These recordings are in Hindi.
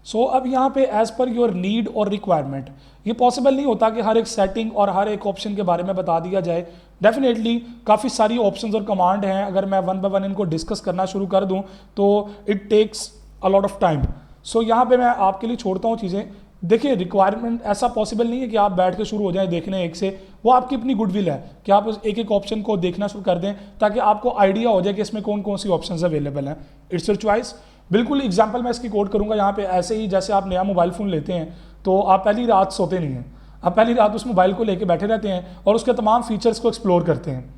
सो अब यहाँ पे एज पर योर नीड और रिक्वायरमेंट, ये पॉसिबल नहीं होता कि हर एक सेटिंग और हर एक ऑप्शन के बारे में बता दिया जाए। डेफिनेटली काफ़ी सारी ऑप्शंस और कमांड हैं, अगर मैं वन बाय वन इनको डिस्कस करना शुरू कर दूं तो it takes a lot of time. So यहाँ पे मैं आपके लिए छोड़ता हूँ चीज़ें। देखिए रिक्वायरमेंट ऐसा पॉसिबल नहीं है कि आप बैठ के शुरू हो जाएं देखने एक से, वो आपकी अपनी गुडविल है कि आप उस एक एक ऑप्शन को देखना शुरू कर दें ताकि आपको आइडिया हो जाए कि इसमें कौन कौन सी ऑप्शंस अवेलेबल हैं। It's your choice. बिल्कुल एग्जांपल मैं इसकी कोट करूंगा यहाँ पे, ऐसे ही जैसे आप नया मोबाइल फ़ोन लेते हैं तो आप पहली रात सोते नहीं हैं, आप पहली रात उस मोबाइल को लेके बैठे रहते हैं और उसके तमाम फीचर्स को एक्सप्लोर करते हैं।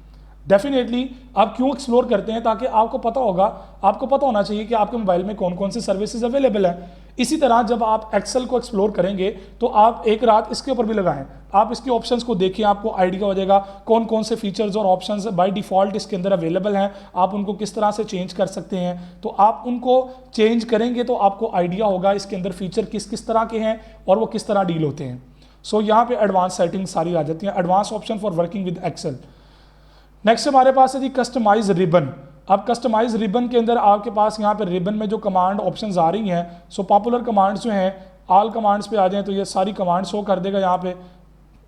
डेफिनेटली आप क्यों एक्सप्लोर करते हैं, ताकि आपको पता होगा, आपको पता होना चाहिए कि आपके मोबाइल में कौन कौन सी सर्विसेज अवेलेबल हैं। इसी तरह जब आप एक्सेल को एक्सप्लोर करेंगे तो आप एक रात इसके ऊपर भी लगाएं, आप इसके ऑप्शंस को देखिए, आपको आइडिया हो जाएगा कौन कौन से फीचर्स और ऑप्शंस बाय डिफॉल्ट इसके अंदर अवेलेबल हैं, आप उनको किस तरह से चेंज कर सकते हैं। तो आप उनको चेंज करेंगे तो आपको आइडिया होगा इसके अंदर फीचर किस किस तरह के हैं और वो किस तरह डील होते हैं। सो यहाँ पे एडवांस सेटिंग सारी आ जाती हैं, advance option for working with Excel. Next हमारे पास है जी कस्टमाइज रिबन। अब कस्टमाइज रिबन के अंदर आपके पास यहाँ पे रिबन में जो कमांड ऑप्शंस आ रही हैं, सो पॉपुलर कमांड्स जो हैं, ऑल कमांड्स पे आ जाएं तो ये सारी कमांड शो कर देगा। यहाँ पे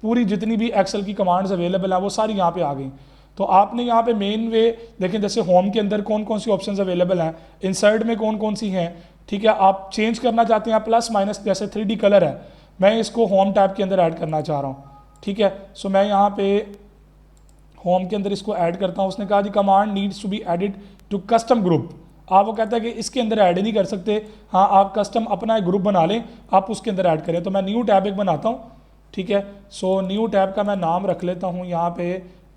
पूरी जितनी भी एक्सेल की कमांड्स अवेलेबल हैं वो सारी यहाँ पे आ गई। तो आपने यहाँ पे मेन वे देखें, जैसे होम के अंदर कौन कौन सी ऑप्शंस अवेलेबल हैं, इंसर्ट में कौन कौन सी हैं, ठीक है। आप चेंज करना चाहते हैं प्लस माइनस, जैसे 3D कलर है, मैं इसको होम टैब के अंदर ऐड करना चाह रहा हूँ, ठीक है। सो मैं यहाँ पे होम के अंदर इसको ऐड करता हूँ। उसने कहा जी command needs to be added to custom group. आप वो कहता है कि इसके अंदर ऐड नहीं कर सकते, हाँ आप कस्टम अपना एक ग्रुप बना लें, आप उसके अंदर ऐड करें। तो मैं न्यू टैब एक बनाता हूँ, ठीक है। सो न्यू टैब का मैं नाम रख लेता हूँ, यहाँ पे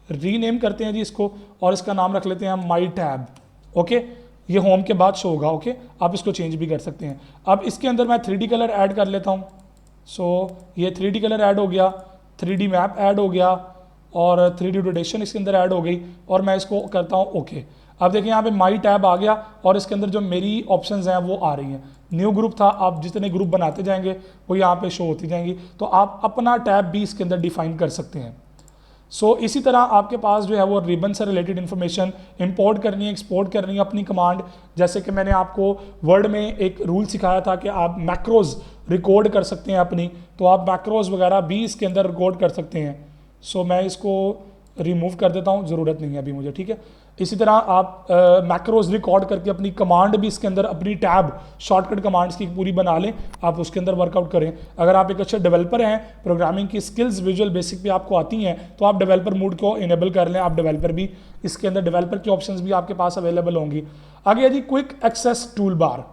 रीनेम करते हैं जी इसको, और इसका नाम रख लेते हैं माई टैब। ओके, ये होम के बाद शो होगा। ओके, आप इसको चेंज भी कर सकते हैं। अब इसके अंदर मैं 3D कलर ऐड कर लेता हूँ। सो ये 3D कलर ऐड हो गया, 3D मैप ऐड हो गया और 3D रोटेशन इसके अंदर ऐड हो गई, और मैं इसको करता हूँ ओके। अब देखिए यहाँ पे माई टैब आ गया और इसके अंदर जो मेरी ऑप्शंस हैं वो आ रही हैं। न्यू ग्रुप था, आप जितने ग्रुप बनाते जाएंगे वो यहाँ पे शो होती जाएंगी। तो आप अपना टैब भी इसके अंदर डिफाइन कर सकते हैं। सो इसी तरह आपके पास जो है वो रिबन से रिलेटेड इन्फॉर्मेशन इंपोर्ट करनी है, एक्सपोर्ट करनी है अपनी कमांड। जैसे कि मैंने आपको वर्ड में एक रूल सिखाया था कि आप मैक्रोज रिकॉर्ड कर सकते हैं अपनी, तो आप मैक्रोज वगैरह भी इसके अंदर रिकॉर्ड कर सकते हैं। सो मैं इसको रिमूव कर देता हूँ, ज़रूरत नहीं है अभी मुझे, ठीक है। इसी तरह आप मैक्रोज रिकॉर्ड करके अपनी कमांड भी इसके अंदर, अपनी टैब शॉर्टकट कमांड्स की पूरी बना लें, आप उसके अंदर वर्कआउट करें। अगर आप एक अच्छे डेवलपर हैं, प्रोग्रामिंग की स्किल्स विजुअल बेसिक भी आपको आती हैं, तो आप डेवलपर मोड को इनेबल कर लें, आप डेवलपर भी इसके अंदर, डेवलपर की ऑप्शंस भी आपके पास अवेलेबल होंगी। आगे है जी quick access toolbar.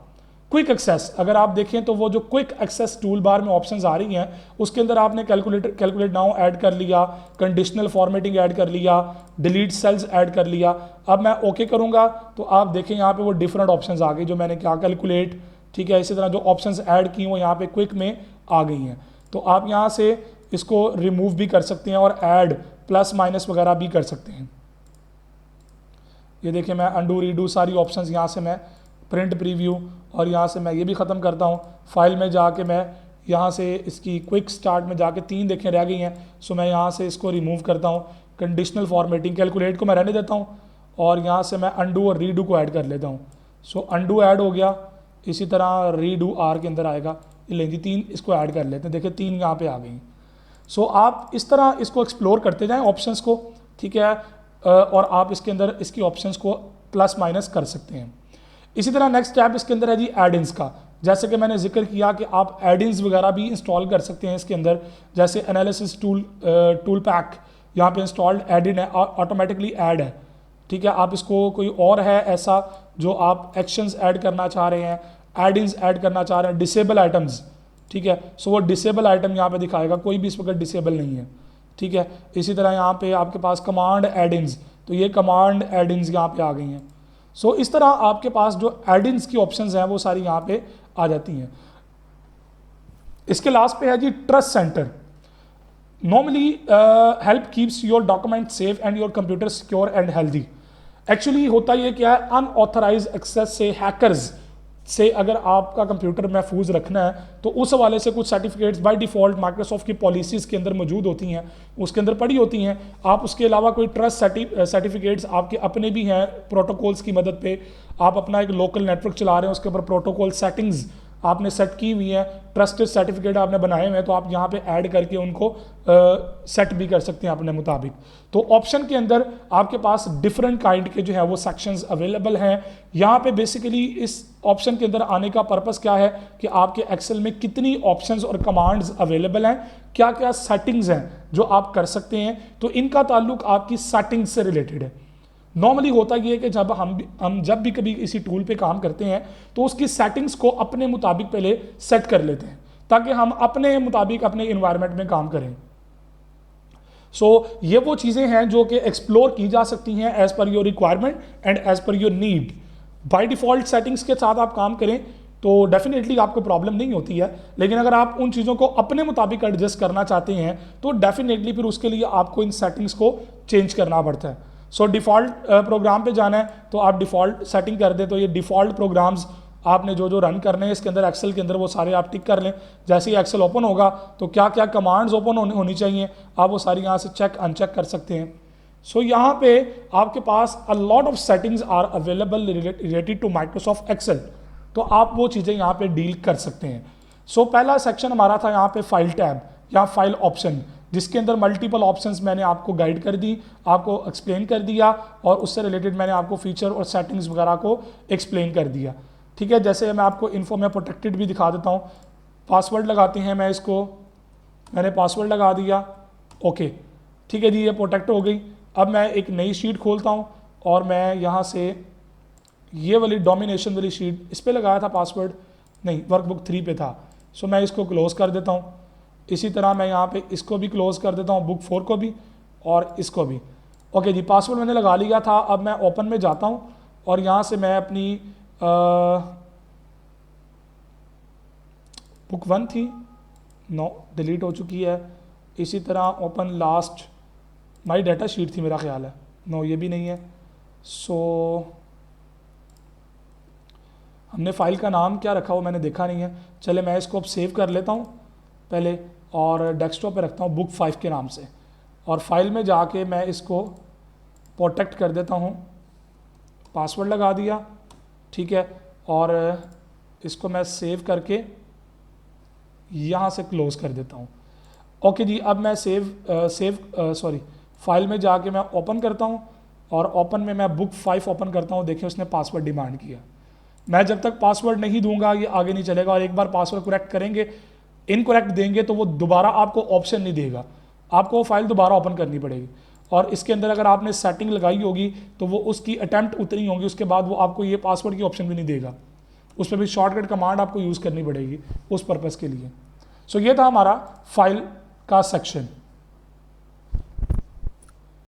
Quick access अगर आप देखें तो वो जो क्विक एक्सेस टूल बार में ऑप्शंस आ रही हैं, उसके अंदर आपने कैलकुलेट नाउ ऐड कर लिया, कंडीशनल फॉर्मेटिंग ऐड कर लिया, डिलीट सेल्स ऐड कर लिया। अब मैं ओके करूंगा तो आप देखें यहाँ पे वो डिफरेंट ऑप्शंस आ गई जो मैंने क्या कैलकुलेट, ठीक है। इसी तरह जो ऑप्शंस ऐड की वो यहाँ पे क्विक में आ गई हैं। तो आप यहाँ से इसको रिमूव भी कर सकते हैं और ऐड प्लस माइनस वगैरह भी कर सकते हैं। ये देखिए मैं अंडू रीडू सारी ऑप्शंस यहाँ से मैं प्रिंट प्रीव्यू, और यहाँ से मैं ये भी ख़त्म करता हूँ। फाइल में जाके मैं यहाँ से इसकी क्विक स्टार्ट में जाके 3 देखें रह गई हैं, सो मैं यहाँ से इसको रिमूव करता हूँ। कंडीशनल फॉर्मेटिंग कैलकुलेट को मैं रहने देता हूँ और यहाँ से मैं अंडू और रीडू को ऐड कर लेता हूँ। सो अंडू ऐड हो गया, इसी तरह रीडू आर के अंदर आएगा। लेंगी 3 इसको ऐड कर लेते हैं, देखिए 3 यहाँ पर आ गई। सो आप इस तरह इसको एक्सप्लोर करते जाएँ ऑप्शंस को, ठीक है, और आप इसके अंदर इसकी ऑप्शंस को प्लस माइनस कर सकते हैं। इसी तरह नेक्स्ट टैब इसके अंदर है जी एड-इन्स का। जैसे कि मैंने जिक्र किया कि आप एड-इन्स वगैरह भी इंस्टॉल कर सकते हैं इसके अंदर, जैसे एनालिसिस टूल पैक यहाँ पे इंस्टॉल्ड एड-इन है, ऑटोमेटिकली ऐड है, ठीक है। आप इसको कोई और है ऐसा जो आप एक्शंस ऐड करना चाह रहे हैं, एड-इन्स ऐड करना चाह रहे हैं, डिसेबल आइटम्स, ठीक है। सो वो डिसेबल आइटम यहाँ पे दिखाएगा, कोई भी इस वक्त डिसेबल नहीं है, ठीक है। इसी तरह यहाँ पे आपके पास कमांड एड-इन्स, तो ये कमांड एड-इन्स यहाँ पे आ गई हैं। सो इस तरह आपके पास जो एड-इन्स की ऑप्शंस हैं वो सारी यहाँ पे आ जाती हैं। इसके लास्ट पे है जी trust centre. Normally help keeps your document safe and your computer secure and healthy. Actually होता ये क्या है, अनऑथराइज एक्सेस से, हैकर्स से अगर आपका कंप्यूटर महफूज रखना है तो उस हवाले से कुछ सर्टिफिकेट्स बाय डिफ़ॉल्ट माइक्रोसॉफ्ट की पॉलिसीज़ के अंदर मौजूद होती हैं, उसके अंदर पड़ी होती हैं। आप उसके अलावा कोई ट्रस्ट सर्टिफिकेट्स आपके अपने भी हैं, प्रोटोकॉल्स की मदद पे आप अपना एक लोकल नेटवर्क चला रहे हैं, उसके ऊपर प्रोटोकॉल सेटिंग्स आपने सेट की हुई है, ट्रस्टेड सर्टिफिकेट आपने बनाए हुए हैं, तो आप यहाँ पे ऐड करके उनको सेट भी कर सकते हैं अपने मुताबिक। तो ऑप्शन के अंदर आपके पास डिफरेंट काइंड के जो है वो सेक्शंस अवेलेबल हैं। यहाँ पे बेसिकली इस ऑप्शन के अंदर आने का पर्पस क्या है कि आपके एक्सेल में कितनी ऑप्शंस और कमांड्स अवेलेबल हैं, क्या क्या सेटिंग्स हैं जो आप कर सकते हैं, तो इनका ताल्लुक आपकी सेटिंग्स से रिलेटेड है। नॉर्मली होता ये है कि जब हम जब भी कभी किसी टूल पे काम करते हैं तो उसकी सेटिंग्स को अपने मुताबिक पहले सेट कर लेते हैं ताकि हम अपने मुताबिक अपने इन्वायरमेंट में काम करें। ये वो चीज़ें हैं जो कि एक्सप्लोर की जा सकती हैं as per your requirement and as per your need. By default settings के साथ आप काम करें तो डेफिनेटली आपको प्रॉब्लम नहीं होती है, लेकिन अगर आप उन चीज़ों को अपने मुताबिक एडजस्ट करना चाहते हैं तो डेफिनेटली फिर उसके लिए आपको इन सेटिंग्स को चेंज करना पड़ता है। डिफ़ॉल्ट प्रोग्राम पे जाना है तो आप डिफ़ॉल्ट सेटिंग कर दें, तो ये डिफ़ॉल्ट प्रोग्राम्स आपने जो रन करने हैं इसके अंदर एक्सेल के अंदर वो सारे आप टिक कर लें। जैसे ही एक्सेल ओपन होगा तो क्या क्या कमांड्स ओपन होनी चाहिए आप वो सारी यहाँ से चेक अनचेक कर सकते हैं। यहाँ पे आपके पास a lot of settings are available related to Microsoft Excel, तो आप वो चीज़ें यहाँ पे डील कर सकते हैं। पहला सेक्शन हमारा था यहाँ पे फाइल टैब या फाइल ऑप्शन, जिसके अंदर मल्टीपल ऑप्शंस मैंने आपको गाइड कर दी, आपको एक्सप्लेन कर दिया और उससे रिलेटेड मैंने आपको फीचर और सेटिंग्स वगैरह को एक्सप्लेन कर दिया। ठीक है, जैसे मैं आपको इन्फो में प्रोटेक्टेड भी दिखा देता हूँ। पासवर्ड लगाते हैं, मैं इसको मैंने पासवर्ड लगा दिया, ओके ठीक है जी, ये प्रोटेक्ट हो गई। अब मैं एक नई शीट खोलता हूँ और मैं यहाँ से ये वाली डोमिनेशन वाली शीट, इस पर लगाया था पासवर्ड, नहीं वर्कबुक 3 पे था। मैं इसको क्लोज़ कर देता हूँ। इसी तरह मैं यहाँ पे इसको भी क्लोज़ कर देता हूँ, बुक 4 को भी और इसको भी। ओके जी, पासवर्ड मैंने लगा लिया था। अब मैं ओपन में जाता हूँ और यहाँ से मैं अपनी बुक 1 थी, नो डिलीट हो चुकी है। इसी तरह ओपन लास्ट माई डाटा शीट थी मेरा ख्याल है, नो ये भी नहीं है। हमने फाइल का नाम क्या रखा वो मैंने देखा नहीं है। चले मैं इसको अब सेव कर लेता हूँ पहले और डेस्कटॉप पे रखता हूँ बुक 5 के नाम से, और फाइल में जाके मैं इसको प्रोटेक्ट कर देता हूँ। पासवर्ड लगा दिया, ठीक है, और इसको मैं सेव करके यहाँ से क्लोज़ कर देता हूँ। ओके जी, अब मैं फाइल में जाके मैं ओपन करता हूँ और ओपन में मैं बुक 5 ओपन करता हूँ। देखिए उसने पासवर्ड डिमांड किया। मैं जब तक पासवर्ड नहीं दूंगा ये आगे नहीं चलेगा, और एक बार पासवर्ड करेक्ट करेंगे, इनकरेक्ट देंगे तो वो दोबारा आपको ऑप्शन नहीं देगा, आपको वो फाइल दोबारा ओपन करनी पड़ेगी। और इसके अंदर अगर आपने सेटिंग लगाई होगी तो वो उसकी अटैम्प्ट उतनी होगी, उसके बाद वो आपको ये पासवर्ड की ऑप्शन भी नहीं देगा, उस पर भी शॉर्टकट कमांड आपको यूज़ करनी पड़ेगी उस पर्पज़ के लिए। ये था हमारा फाइल का सेक्शन।